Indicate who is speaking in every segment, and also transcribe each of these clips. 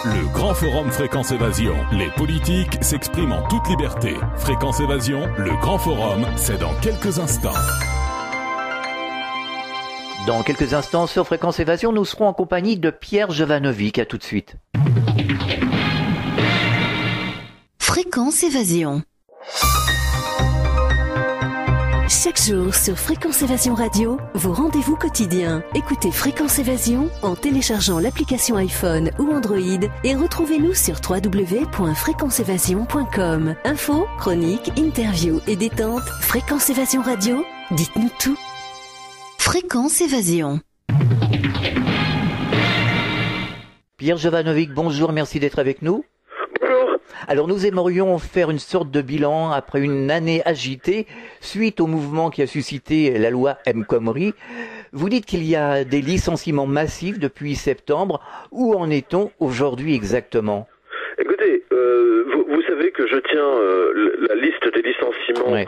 Speaker 1: Le grand forum Fréquence Évasion. Les politiques s'expriment en toute liberté. Fréquence Évasion, le grand forum, c'est dans quelques instants.
Speaker 2: Dans quelques instants, sur Fréquence Évasion, nous serons en compagnie de Pierre Jovanovic. À tout de suite.
Speaker 3: Fréquence Évasion. Chaque jour sur Fréquence Évasion Radio, vos rendez-vous quotidiens. Écoutez Fréquence Évasion en téléchargeant l'application iPhone ou Android et retrouvez-nous sur www.fréquenceévasion.com. Infos, chroniques, interviews et détente. Fréquence Évasion Radio, dites-nous tout. Fréquence Évasion.
Speaker 2: Pierre Jovanovic, bonjour, merci d'être avec nous.
Speaker 4: Bonjour.
Speaker 2: Alors nous aimerions faire une sorte de bilan après une année agitée suite au mouvement qui a suscité la loi El Khomri. Vous dites qu'il y a des licenciements massifs depuis septembre. Où en est-on aujourd'hui exactement ?
Speaker 4: Écoutez, vous savez que je tiens la liste des licenciements. Ouais.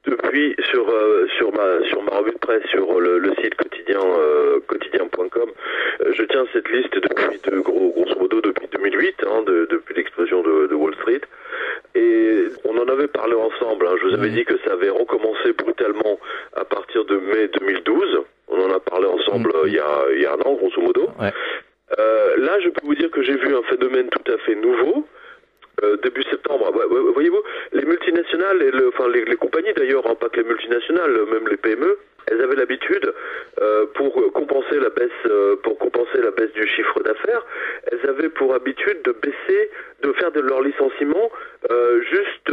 Speaker 4: Depuis sur ma revue de presse sur le site quotidien.com, je tiens cette liste depuis grosso modo depuis 2008, depuis l'explosion de Wall Street, et on en avait parlé ensemble. Je vous avais dit que ça avait recommencé brutalement à partir de mai 2012. On en a parlé ensemble il y a un an grosso modo. Ouais. Là, je peux vous dire que j'ai vu un phénomène tout à fait nouveau. Début septembre, voyez-vous, les multinationales et les compagnies d'ailleurs, pas que les multinationales, même les PME, elles avaient l'habitude pour compenser la baisse du chiffre d'affaires, elles avaient pour habitude de faire de leurs licenciements juste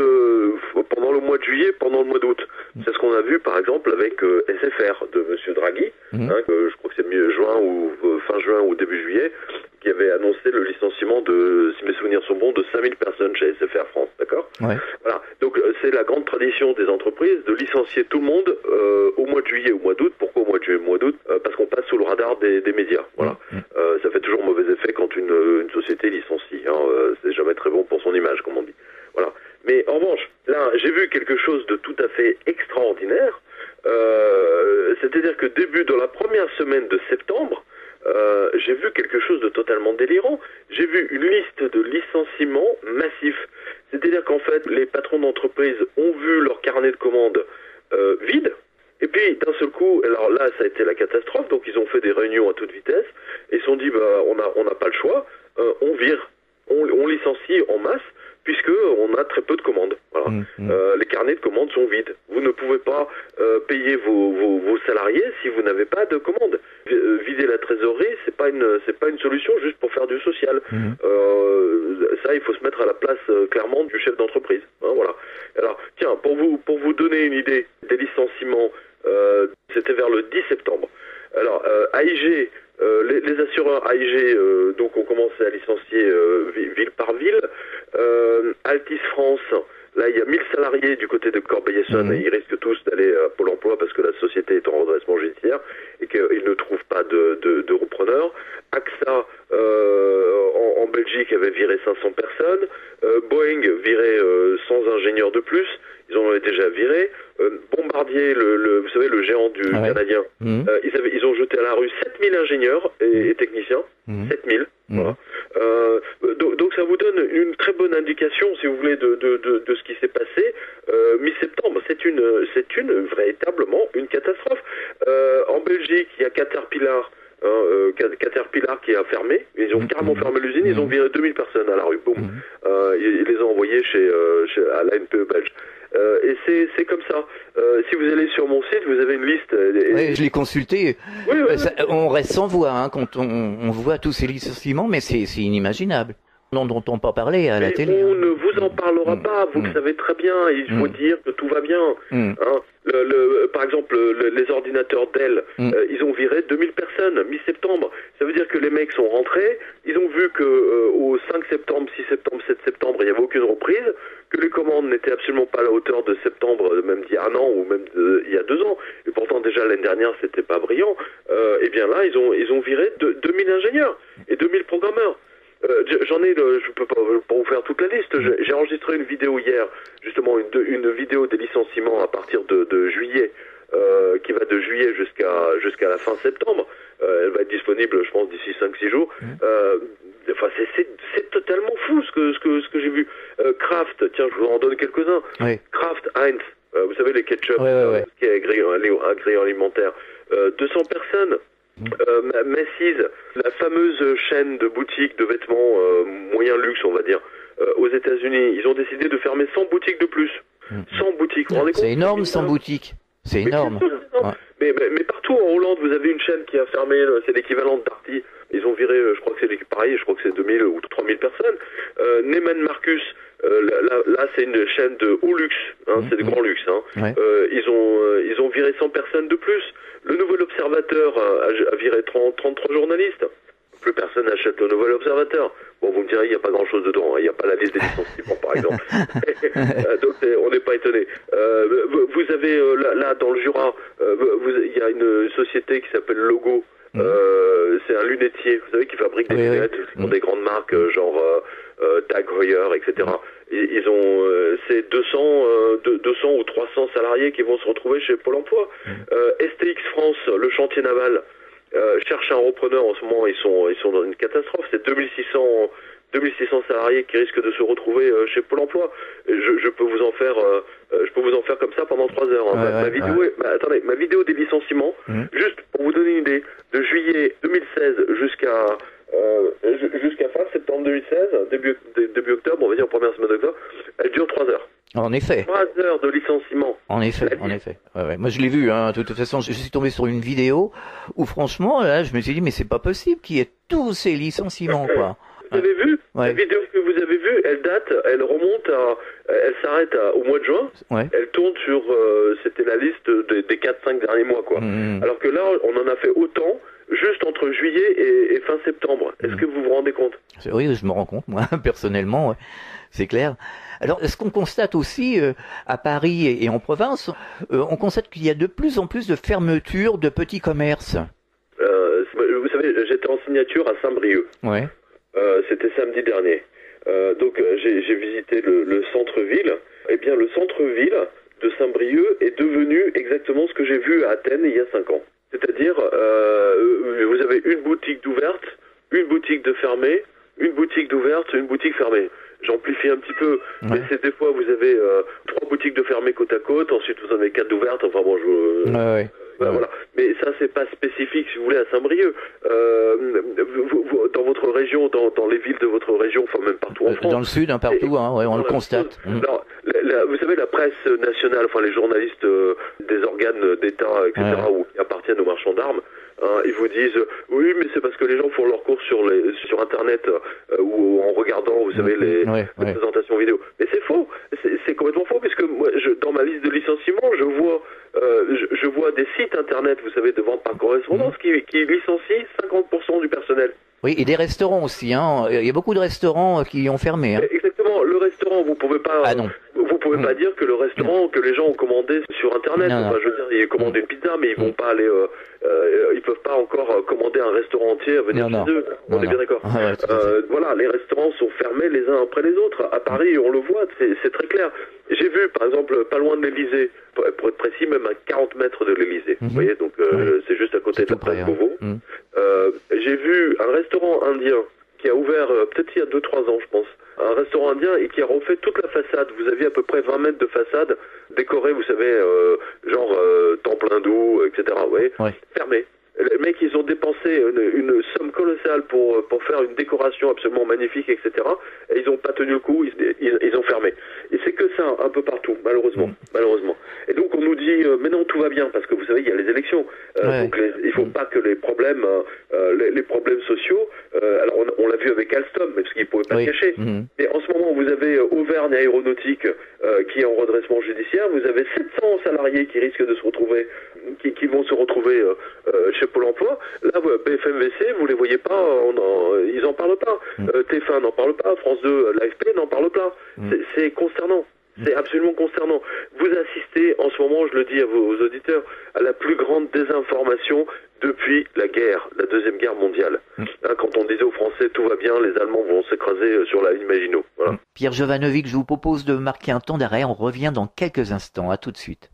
Speaker 4: pendant le mois de juillet, pendant le mois d'août. C'est ce qu'on a vu par exemple avec SFR de Monsieur Draghi, que je crois que c'est fin juin ou début juillet, qui avait annoncé le licenciement de, si mes souvenirs sont bons, de 5000 personnes chez SFR France, d'accord ? Ouais. Voilà. Donc c'est la grande tradition des entreprises de licencier tout le monde au mois de juillet, au mois d'août. Pourquoi au mois de juillet, au mois d'août ? Parce qu'on passe sous le radar des médias. Voilà. Ça fait toujours mauvais effet quand une société licencie. C'est jamais très bon pour son image, comme on dit. Voilà. Mais en revanche, là, j'ai vu quelque chose de tout à fait extraordinaire. C'est-à-dire que dans la première semaine de septembre, j'ai vu quelque chose de totalement délirant. J'ai vu une liste de licenciements massifs. C'est-à-dire qu'en fait, les patrons d'entreprise ont vu leur carnet de commandes vide. Et puis, d'un seul coup, alors là, ça a été la catastrophe. Donc, ils ont fait des réunions à toute vitesse. Et ils se sont dit, on n'a pas le choix. On vire. On licencie en masse, puisque on a très peu de commandes. Voilà. Les carnets de commandes sont vides. Vous ne pouvez pas payer vos salariés si vous n'avez pas de commandes. Vider la trésorerie, c'est pas une solution juste pour faire du social. Ça, il faut se mettre à la place clairement du chef d'entreprise. Voilà. Alors, tiens, pour vous donner une idée des licenciements, c'était vers le 10 septembre. Alors, AIG. Les assureurs AIG donc ont commencé à licencier ville par ville. Altis France, là il y a 1000 salariés du côté de Corbeil-Essonnes et ils risquent tous d'aller à Pôle emploi parce que la société est en redressement judiciaire et qu'ils ne trouvent pas de repreneurs. AXA en Belgique avait viré 500 personnes. Boeing virait 100 ingénieurs de plus. Ils en avaient déjà viré. Bombardier, vous savez, le géant du canadien, ils ont jeté à la rue 7000 ingénieurs et techniciens. 7000. Voilà. Donc ça vous donne une très bonne indication, si vous voulez, de ce qui s'est passé. Mi-septembre, c'est véritablement une catastrophe. En Belgique, il y a Caterpillar. Caterpillar qui a fermé, ils ont carrément fermé l'usine, ils ont viré 2000 personnes à la rue, boum. Ils les ont envoyés à la NPE belge. Et c'est comme ça. Si vous allez sur mon site, vous avez une liste.
Speaker 2: Oui, je l'ai consulté.
Speaker 4: Oui.
Speaker 2: On reste sans voix quand on voit tous ces licenciements, mais c'est inimaginable. Dont on peut parler à la télé.
Speaker 4: On ne vous en parlera pas, vous le savez très bien, il faut dire que tout va bien. Par exemple, les ordinateurs Dell, ils ont viré 2000 personnes, mi-septembre. Ça veut dire que les mecs sont rentrés, ils ont vu que au 5 septembre, 6 septembre, 7 septembre, il n'y avait aucune reprise, que les commandes n'étaient absolument pas à la hauteur de septembre, même d'il y a un an ou même il y a 2 ans. Et pourtant déjà l'année dernière, c'était pas brillant. Et bien là, ils ont viré 2000 ingénieurs et 2000 programmeurs. Je peux pas vous faire toute la liste. J'ai enregistré une vidéo hier, justement une vidéo des licenciements à partir de juillet, qui va de juillet jusqu'à la fin septembre. Elle va être disponible, je pense, d'ici 5-6 jours. C'est ce que j'ai vu. Kraft, tiens, je vous en donne quelques-uns.
Speaker 2: Oui.
Speaker 4: Kraft, Heinz, vous savez les ketchup, qui est agroalimentaire. 200 personnes. Macy's, la fameuse chaîne de boutiques de vêtements moyen luxe, on va dire, aux États-Unis, ils ont décidé de fermer 100 boutiques de plus. 100 boutiques, vous vous rendez compte ?
Speaker 2: C'est énorme, 100 boutiques. C'est énorme.
Speaker 4: Mais partout en Hollande, vous avez une chaîne qui a fermé, c'est l'équivalent de Darty. Ils ont viré, je crois que c'est pareil, je crois que c'est 2000 ou 3000 personnes. Neiman Marcus, là c'est une chaîne de haut luxe, c'est de grand luxe. Ils ont viré 100 personnes de plus. Le Nouvel Observateur a viré 33 journalistes. Plus personne n'achète le Nouvel Observateur. Bon, vous me direz, il n'y a pas grand-chose dedans. Il n'y a pas la liste des licenciements, par exemple. Donc, on n'est pas étonné. Vous avez, là, dans le Jura, il y a une société qui s'appelle Logo. C'est un lunetier, vous savez, qui fabrique des lunettes pour des grandes marques, genre Tag Heuer, etc. Ils ont, c'est 200 ou 300 salariés qui vont se retrouver chez Pôle emploi. STX France, le chantier naval, cherche un repreneur en ce moment, ils sont dans une catastrophe, c'est 2600 salariés qui risquent de se retrouver chez Pôle emploi. Je peux vous en faire comme ça pendant 3 heures. Ma vidéo des licenciements, juste pour vous donner une idée, de juillet 2016 jusqu'à fin septembre 2016, début octobre, on va dire première semaine d'octobre, elle dure 3 heures.
Speaker 2: En effet.
Speaker 4: 3 heures de licenciement.
Speaker 2: En effet. Ouais. Moi, je l'ai vu, de toute façon, je suis tombé sur une vidéo où, franchement, là, je me suis dit, mais c'est pas possible qu'il y ait tous ces licenciements, quoi.
Speaker 4: Vous avez vu? La vidéo que vous avez vue, elle remonte elle s'arrête au mois de juin. Ouais. Elle tourne sur, c'était la liste des 4-5 derniers mois, quoi. Alors que là, on en a fait autant, juste entre juillet et fin septembre. Est-ce que vous vous rendez compte?
Speaker 2: Oui, je me rends compte, moi, personnellement, c'est clair. Alors, est-ce qu'on constate aussi, à Paris et en province, on constate qu'il y a de plus en plus de fermetures de petits commerces?
Speaker 4: Vous savez, j'étais en signature à Saint-Brieuc. Ouais. C'était samedi dernier. Donc j'ai visité le centre-ville. Eh bien, le centre-ville de Saint-Brieuc est devenu exactement ce que j'ai vu à Athènes il y a 5 ans. C'est-à-dire, vous avez une boutique d'ouverte, une boutique de fermée, une boutique d'ouverte, une boutique fermée. J'amplifie un petit peu, mais c'est des fois vous avez 3 boutiques de fermées côte à côte, ensuite vous en avez 4 d'ouvertes, enfin bon, voilà. Mais ça, c'est pas spécifique, si vous voulez, à Saint-Brieuc. Dans votre région, dans les villes de votre région, enfin même partout en France.
Speaker 2: Dans le sud, partout, on le constate.
Speaker 4: Alors, vous savez, la presse nationale, enfin les journalistes des organes d'État, etc., ou qui appartiennent aux marchands d'armes, ils vous disent oui, mais c'est parce que les gens font leurs courses sur Internet ou en regardant, vous savez, les présentations vidéo. Mais c'est faux, c'est complètement faux, puisque moi, dans ma liste de licenciements, je vois des sites Internet, vous savez, de vente par correspondance qui licencient 50% du personnel.
Speaker 2: Oui, et des restaurants aussi. Il y a beaucoup de restaurants qui ont fermé.
Speaker 4: Exactement. Le restaurant, vous pouvez pas. Vous pouvez pas dire que le restaurant que les gens ont commandé sur Internet. Enfin, je veux dire, ils commandent une pizza, mais ils vont pas aller. Ils peuvent pas encore commander un restaurant entier à venir chez eux. On est bien d'accord. Voilà, les restaurants sont fermés les uns après les autres. À Paris, on le voit, c'est très clair. J'ai vu, par exemple, pas loin de l'Élysée, pour être précis, même à 40 mètres de l'Élysée. Vous voyez, donc c'est juste à côté de la place Beauvau. J'ai vu un restaurant indien qui a ouvert peut-être il y a 2-3 ans, je pense. Un restaurant indien et qui a refait toute la façade. Vous aviez à peu près 20 mètres de façade décorée, vous savez, genre temple hindou, etc. Vous voyez, fermé. Les mecs, ils ont dépensé une somme colossale pour faire une décoration absolument magnifique, etc. Et ils n'ont pas tenu le coup, ils ont fermé. Et c'est que ça un peu partout, malheureusement. Et donc on nous dit, mais non, tout va bien, parce que vous savez, il y a les élections. Donc il ne faut pas que les problèmes sociaux, alors on l'a vu avec Alstom, parce qu'ils ne pouvaient pas se cacher. Mais en ce moment, vous avez Auvergne Aéronautique qui est en redressement judiciaire, vous avez 700 salariés qui risquent de se retrouver, qui vont se retrouver chez Pôle emploi. Là, BFM-VC, vous les voyez pas, ils en parlent pas. TF1 n'en parle pas, France 2, l'AFP n'en parle pas. C'est consternant. C'est absolument consternant. Vous assistez, en ce moment, je le dis à vos auditeurs, à la plus grande désinformation depuis la guerre, la Deuxième Guerre mondiale. Quand on disait aux Français, tout va bien, les Allemands vont s'écraser sur la ligne Maginot. Voilà.
Speaker 2: Pierre Jovanovic, je vous propose de marquer un temps d'arrêt. On revient dans quelques instants. À tout de suite.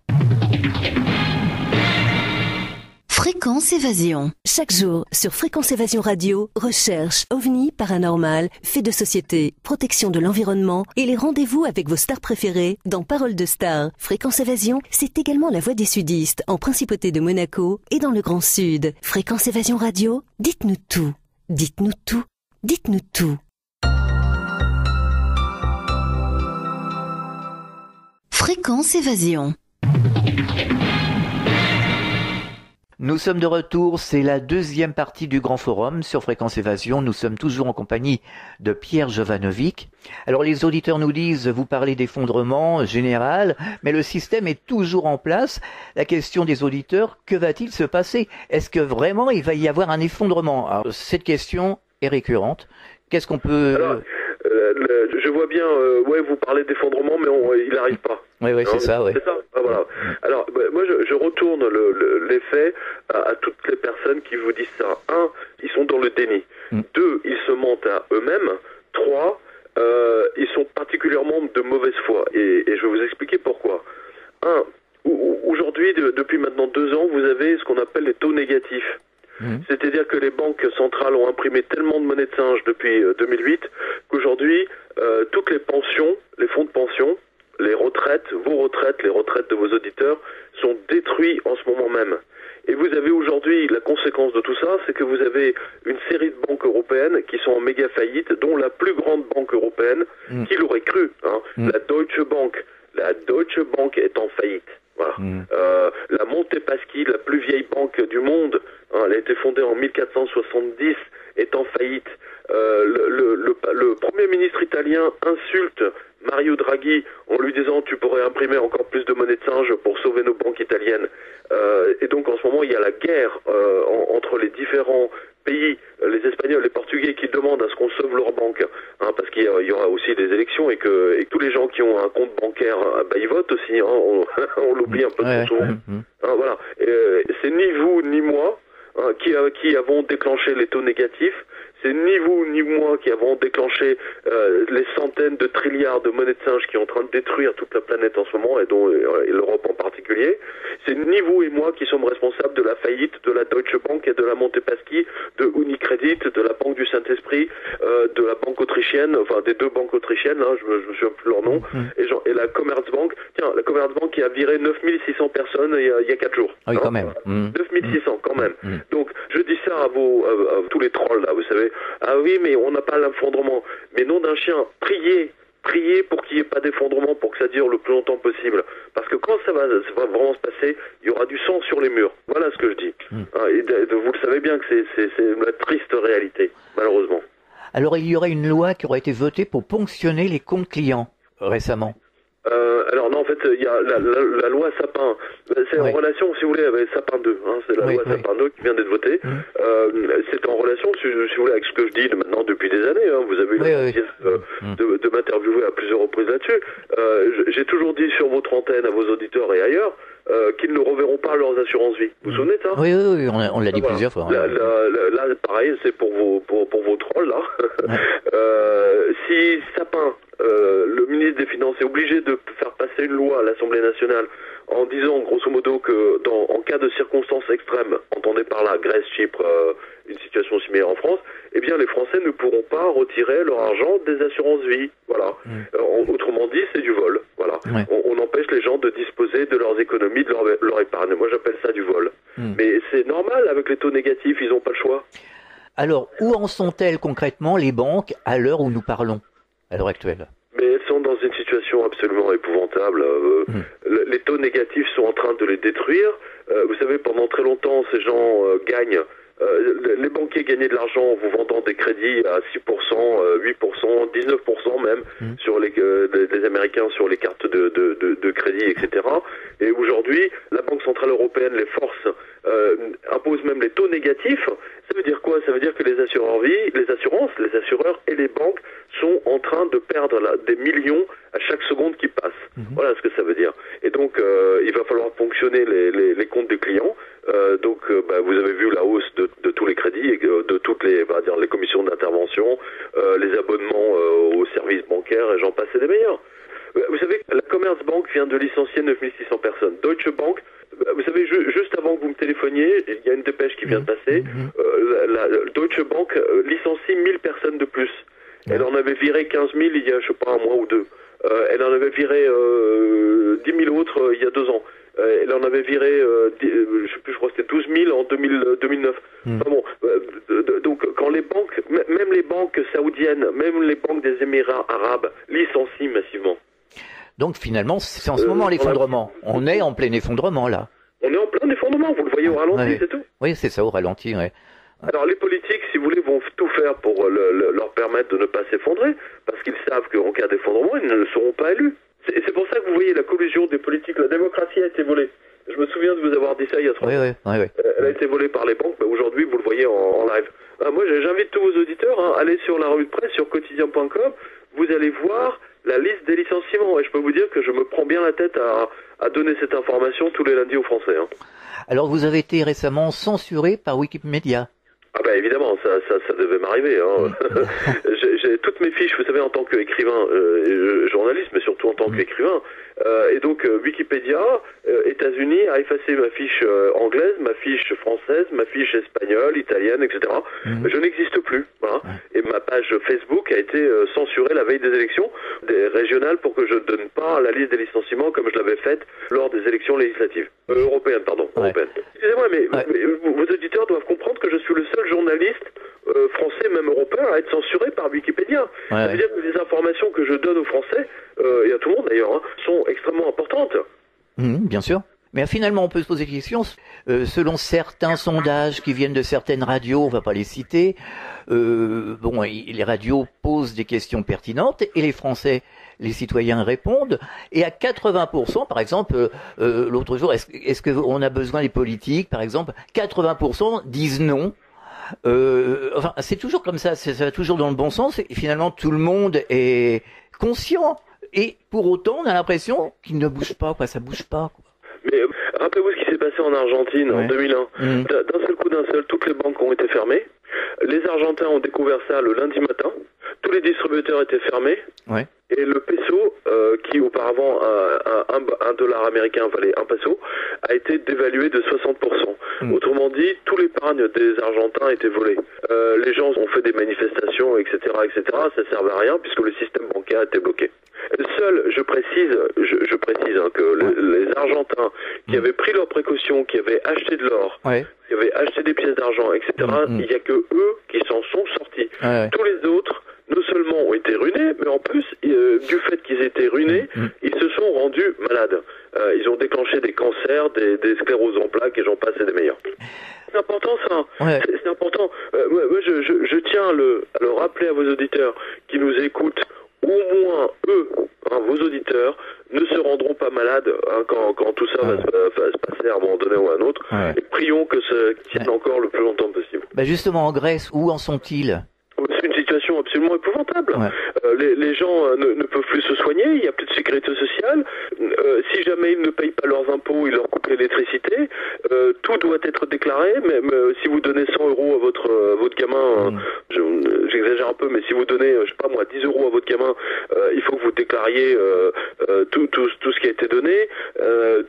Speaker 3: Fréquence Évasion. Chaque jour, sur Fréquence Évasion Radio, recherche, ovni, paranormal, faits de société, protection de l'environnement et les rendez-vous avec vos stars préférées dans Parole de Stars. Fréquence Évasion, c'est également la voix des sudistes en Principauté de Monaco et dans le Grand Sud. Fréquence Évasion Radio, dites-nous tout. Dites-nous tout. Dites-nous tout. Fréquence Évasion.
Speaker 2: Nous sommes de retour, c'est la deuxième partie du Grand Forum sur Fréquence Évasion. Nous sommes toujours en compagnie de Pierre Jovanovic. Alors les auditeurs nous disent, vous parlez d'effondrement général, mais le système est toujours en place. La question des auditeurs, que va-t-il se passer? Est-ce que vraiment il va y avoir un effondrement? Alors, cette question est récurrente. Qu'est-ce qu'on peut...
Speaker 4: je vois bien, vous parlez d'effondrement, mais il n'arrive pas.
Speaker 2: Oui, c'est ça, oui.
Speaker 4: C'est ça, voilà. Alors, moi, je retourne l'effet à toutes les personnes qui vous disent ça. 1, ils sont dans le déni. 2, ils se mentent à eux-mêmes. 3, ils sont particulièrement de mauvaise foi. Et je vais vous expliquer pourquoi. 1, aujourd'hui, depuis maintenant 2 ans, vous avez ce qu'on appelle les taux négatifs. C'est-à-dire que les banques centrales ont imprimé tellement de monnaie de singe depuis 2008 qu'aujourd'hui, toutes les pensions, les fonds de pension, les retraites, vos retraites, les retraites de vos auditeurs sont détruits en ce moment même. Et vous avez aujourd'hui, la conséquence de tout ça, c'est que vous avez une série de banques européennes qui sont en méga faillite, dont la plus grande banque européenne, qui l'aurait cru, la Deutsche Bank. La Deutsche Bank est en faillite. Voilà. La Montepaschi, la plus vieille banque du monde, elle a été fondée en 1470, est en faillite. Le Premier ministre italien insulte Mario Draghi en lui disant tu pourrais imprimer encore plus de monnaie de singe pour sauver nos banques italiennes. Et donc en ce moment il y a la guerre entre les différents pays, les Espagnols, les Portugais qui demandent à ce qu'on sauve leurs banques, parce qu'il y aura aussi des élections et que tous les gens qui ont un compte bancaire, ils votent aussi, on l'oublie un peu trop souvent. Voilà. C'est ni vous ni moi qui avons déclenché les taux négatifs. C'est ni vous ni moi qui avons déclenché les centaines de trilliards de monnaies de singe qui sont en train de détruire toute la planète en ce moment, et dont l'Europe en particulier. C'est ni vous et moi qui sommes responsables de la faillite de la Deutsche Bank et de la Montepaschi, de Unicredit, de la Banque du Saint-Esprit, de la banque autrichienne, enfin des 2 banques autrichiennes, je me souviens plus leur nom, et la Commerzbank. Tiens, la Commerzbank qui a viré 9600 personnes il y a 4 jours.
Speaker 2: Oui, quand même.
Speaker 4: 9600 quand même. Donc, je dis ça à tous les trolls, là, vous savez. Ah oui, mais on n'a pas l'effondrement. Mais nom d'un chien, priez pour qu'il n'y ait pas d'effondrement, pour que ça dure le plus longtemps possible. Parce que quand ça va vraiment se passer, il y aura du sang sur les murs. Voilà ce que je dis. Et vous le savez bien que c'est la triste réalité, malheureusement.
Speaker 2: Alors il y aurait une loi qui aurait été votée pour ponctionner les comptes clients récemment.
Speaker 4: Alors non, en fait, il y a la loi Sapin. C'est en relation, si vous voulez, avec Sapin 2. C'est la loi Sapin 2 qui vient d'être votée. C'est en relation, si vous voulez, avec ce que je dis maintenant depuis des années. Vous avez eu la gentillesse de m'interviewer à plusieurs reprises là-dessus. J'ai toujours dit sur votre antenne, à vos auditeurs et ailleurs, qu'ils ne reverront pas leurs assurances vie. Vous vous souvenez de ça?
Speaker 2: Oui, on l'a dit plusieurs fois.
Speaker 4: Là, pareil, c'est pour vos trolls, là. Si Sapin, le ministre des Finances, est obligé de faire passer une loi à l'Assemblée nationale en disant, grosso modo, que en cas de circonstances extrêmes, entendez par là Grèce, Chypre, une situation similaire en France, eh bien les Français ne pourront pas retirer leur argent des assurances vie. Voilà. Autrement dit, c'est du vol. Voilà. On empêche les gens de disposer de leurs économies, de leur épargne. Moi, j'appelle ça du vol. Mais c'est normal, avec les taux négatifs, ils n'ont pas le choix.
Speaker 2: Alors, où en sont-elles concrètement les banques à l'heure où nous parlons, à l'heure actuelle?
Speaker 4: Mais elles sont dans une situation absolument épouvantable. Les taux négatifs sont en train de les détruire. Vous savez, pendant très longtemps, ces gens gagnent. Les banquiers gagnaient de l'argent en vous vendant des crédits à 6%, 8%, 19% même sur les Américains sur les cartes de crédit, etc. Et aujourd'hui, la Banque Centrale Européenne les force, impose même les taux négatifs. Ça veut dire quoi? Ça veut dire que les assureurs vie, les assureurs et les banques sont en train de perdre des millions à chaque seconde qui passe. Voilà ce que ça veut dire. Et donc, il va falloir ponctionner les comptes des clients. Vous avez vu la hausse de tous les crédits et de toutes les commissions d'intervention, les abonnements aux services bancaires, et j'en passe et des meilleurs. Vous savez, la Commerzbank vient de licencier 9600 personnes. Deutsche Bank Vous savez, juste avant que vous me téléphoniez, il y a une dépêche qui vient de passer. La Deutsche Bank licencie 1000 personnes de plus. Elle en avait viré 15 000 il y a, je sais pas, un mois ou deux. Elle en avait viré 10 000 autres il y a 2 ans. Elle en avait viré, je sais plus, je crois que c'était 12 000 en 2009. Enfin bon, donc quand les banques, même les banques saoudiennes, même les banques des Émirats arabes licencient massivement.
Speaker 2: Donc finalement, c'est en ce moment l'effondrement. On est en plein effondrement là.
Speaker 4: On est en plein effondrement, vous le voyez au ralenti, c'est tout.
Speaker 2: Oui, c'est ça, au ralenti, ouais.
Speaker 4: Alors les politiques, si vous voulez, vont tout faire pour leur permettre de ne pas s'effondrer, parce qu'ils savent qu'en cas d'effondrement, ils ne seront pas élus. C'est pour ça que vous voyez la collusion des politiques. La démocratie a été volée. Je me souviens de vous avoir dit ça il y a 3 ans.
Speaker 2: Oui.
Speaker 4: Elle a été volée par les banques. Aujourd'hui, vous le voyez en live. Moi, j'invite tous vos auditeurs à aller sur la revue de presse, sur quotidien.com. Vous allez voir la liste des licenciements. Et je peux vous dire que je me prends bien la tête à donner cette information tous les lundis aux Français.
Speaker 2: Alors, vous avez été récemment censuré par Wikimedia.
Speaker 4: Ah bah évidemment, ça devait m'arriver. J'ai toutes mes fiches, vous savez, en tant qu'écrivain, journaliste, mais surtout en tant qu'écrivain. Et donc Wikipédia, États-Unis, a effacé ma fiche anglaise, ma fiche française, ma fiche espagnole, italienne, etc. Je n'existe plus. Voilà. Et ma page Facebook a été censurée la veille des élections régionales pour que je ne donne pas la liste des licenciements comme je l'avais faite lors des élections législatives. Européennes, pardon. Européennes. Excusez-moi, mais vos auditeurs doivent comprendre que je suis le seul journaliste français, même européen, à être censuré par Wikipédia. Ça veut dire que les informations que je donne aux Français, et à tout le monde d'ailleurs, sont extrêmement importantes.
Speaker 2: Bien sûr. Mais finalement, on peut se poser des questions. Selon certains sondages qui viennent de certaines radios, on va pas les citer, les radios posent des questions pertinentes et les Français, les citoyens répondent. Et à 80%, par exemple, l'autre jour, est-ce qu'on a besoin des politiques, par exemple, 80% disent non. Enfin, c'est toujours comme ça, ça va toujours dans le bon sens. Et finalement, tout le monde est conscient. Et pour autant, on a l'impression qu'il ne bouge pas, quoi. Ça bouge pas, quoi.
Speaker 4: Mais rappelez-vous ce qui s'est passé en Argentine en 2001. D'un seul coup, toutes les banques ont été fermées. Les Argentins ont découvert ça le lundi matin. Tous les distributeurs étaient fermés. Et le peso, qui auparavant, un dollar américain valait 1 peso, a été dévalué de 60%. Autrement dit, tout l'épargne des Argentins a été volé. Les gens ont fait des manifestations, etc., etc. Ça ne servait à rien puisque le système bancaire a été bloqué. Seul, je précise que les Argentins qui avaient pris leurs précautions, qui avaient acheté de l'or, qui avaient acheté des pièces d'argent, etc., il n'y a que eux qui s'en sont sortis. Tous les autres, non seulement ont été ruinés, mais en plus, du fait qu'ils étaient ruinés, ils se sont rendus malades. Ils ont déclenché des cancers, des scléroses en plaques, et j'en passe, et des meilleurs. C'est important ça, c'est important. Moi, je tiens à le rappeler à vos auditeurs qui nous écoutent. Au moins eux, vos auditeurs, ne se rendront pas malades quand tout ça va se passer à un moment donné ou à un autre. Et prions que ça tienne encore le plus longtemps possible.
Speaker 2: Justement, en Grèce, où en sont-ils ?
Speaker 4: C'est une situation absolument épouvantable. Les gens ne peuvent plus se soigner, il n'y a plus de sécurité sociale. Si jamais ils ne payent pas leurs impôts, ils leur coupent l'électricité. Tout doit être déclaré, même si vous donnez 100 € à votre gamin, j'exagère un peu, mais si vous donnez, je sais pas moi, 10 € à votre gamin, il faut que vous déclariez tout ce qui a été donné.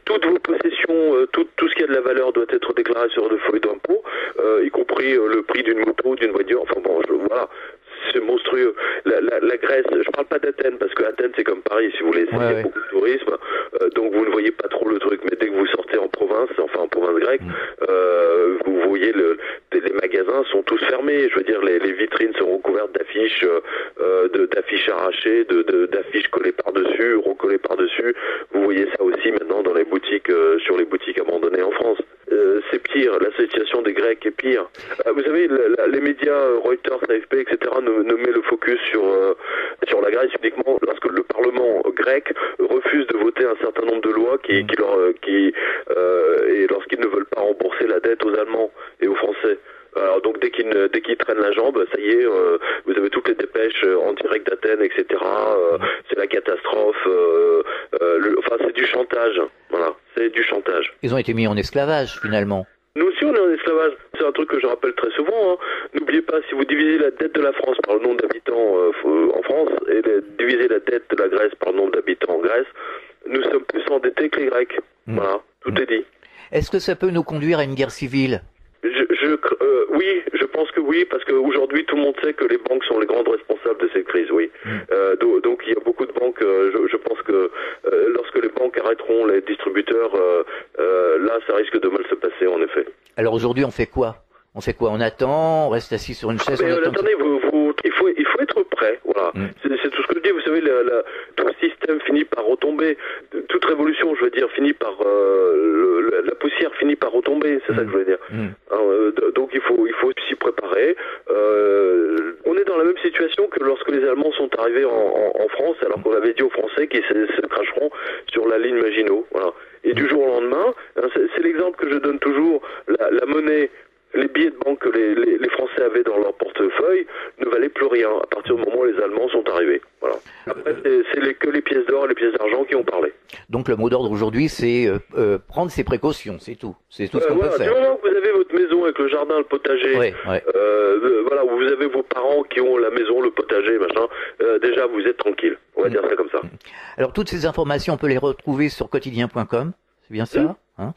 Speaker 4: Toutes vos possessions, tout ce qui a de la valeur doit être déclaré sur le feuille d'impôt, y compris le prix d'une moto, d'une voiture, enfin bon, voilà. C'est monstrueux. La Grèce, je parle pas d'Athènes, parce que Athènes c'est comme Paris, si vous voulez, il y a beaucoup de tourisme, donc vous ne voyez pas trop le truc, mais dès que vous sortez en province, enfin en province grecque, vous voyez les magasins sont tous fermés, je veux dire, les vitrines sont recouvertes d'affiches, d'affiches arrachées, d'affiches collées par-dessus, recollées par-dessus. Vous voyez ça aussi maintenant dans les boutiques, sur les boutiques abandonnées en France. C'est pire, la situation des Grecs est pire. Vous savez, les médias Reuters, AFP, etc. ne met le focus sur la Grèce uniquement lorsque le Parlement grec refuse de voter un certain nombre de lois et lorsqu'ils ne veulent pas rembourser la dette aux Allemands et aux Français. Alors donc dès qu'ils traînent la jambe, ça y est, vous avez toutes les dépêches en direct d'Athènes, etc. C'est la catastrophe. C'est du chantage. Voilà, c'est du chantage.
Speaker 2: Ils ont été mis en esclavage finalement.
Speaker 4: Nous aussi on est en esclavage. C'est un truc que je rappelle très souvent. N'oubliez pas, si vous divisez la dette de la France par le nombre d'habitants en France et divisez la dette de la Grèce par le nombre d'habitants en Grèce, nous sommes plus endettés que les Grecs. Voilà, tout est dit.
Speaker 2: Est-ce que ça peut nous conduire à une guerre civile?
Speaker 4: Oui, je pense que oui, parce qu'aujourd'hui tout le monde sait que les banques sont les grandes responsables de cette crise, oui. Donc il y a beaucoup de banques, je pense que lorsque les banques arrêteront les distributeurs, là ça risque de mal se passer en effet.
Speaker 2: Alors aujourd'hui on fait quoi? On attend, on reste assis sur une chaise.
Speaker 4: Mais attendez, il faut être prêt, voilà. C'est tout ce que je dis, vous savez, tout système finit par retomber, toute révolution, je veux dire, finit par la poussière finit par retomber, c'est ça que je veux dire. Donc il faut s'y préparer. On est dans la même situation que lorsque les Allemands sont arrivés en France, alors qu'on avait dit aux Français qu'ils se cracheront sur la ligne Maginot, voilà. Et du jour au lendemain, c'est l'exemple que je donne toujours, la monnaie. Les billets de banque que les Français avaient dans leur portefeuille ne valaient plus rien à partir du moment où les Allemands sont arrivés. Voilà. Après, c'est que les pièces d'or et les pièces d'argent qui ont parlé.
Speaker 2: Donc le mot d'ordre aujourd'hui, c'est prendre ses précautions, c'est tout. C'est tout ce qu'on peut faire.
Speaker 4: Du moment que vous avez votre maison avec le jardin, le potager, voilà, où vous avez vos parents qui ont la maison, le potager, machin, déjà vous êtes tranquille. On va dire ça comme ça.
Speaker 2: Alors toutes ces informations, on peut les retrouver sur quotidien.com, c'est bien ça hein?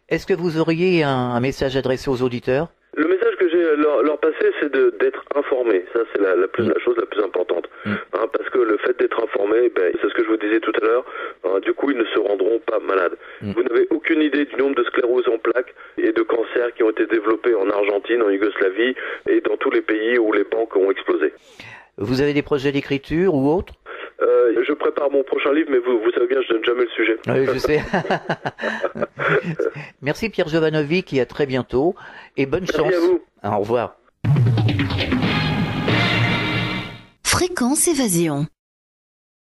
Speaker 2: Est-ce que vous auriez un message adressé aux auditeurs?
Speaker 4: Le message que j'ai leur passer, c'est d'être informé. Ça, c'est la chose la plus importante. Parce que le fait d'être informé, c'est ce que je vous disais tout à l'heure, du coup, ils ne se rendront pas malades. Vous n'avez aucune idée du nombre de scléroses en plaques et de cancers qui ont été développés en Argentine, en Yougoslavie et dans tous les pays où les banques ont explosé.
Speaker 2: Vous avez des projets d'écriture ou autres?
Speaker 4: Je prépare mon prochain livre, mais vous savez bien, je donne jamais le sujet.
Speaker 2: Oui, je sais. Merci Pierre Jovanovic et à très bientôt. Et bonne chance.
Speaker 4: Merci à vous.
Speaker 2: Au revoir.
Speaker 3: Fréquence Évasion.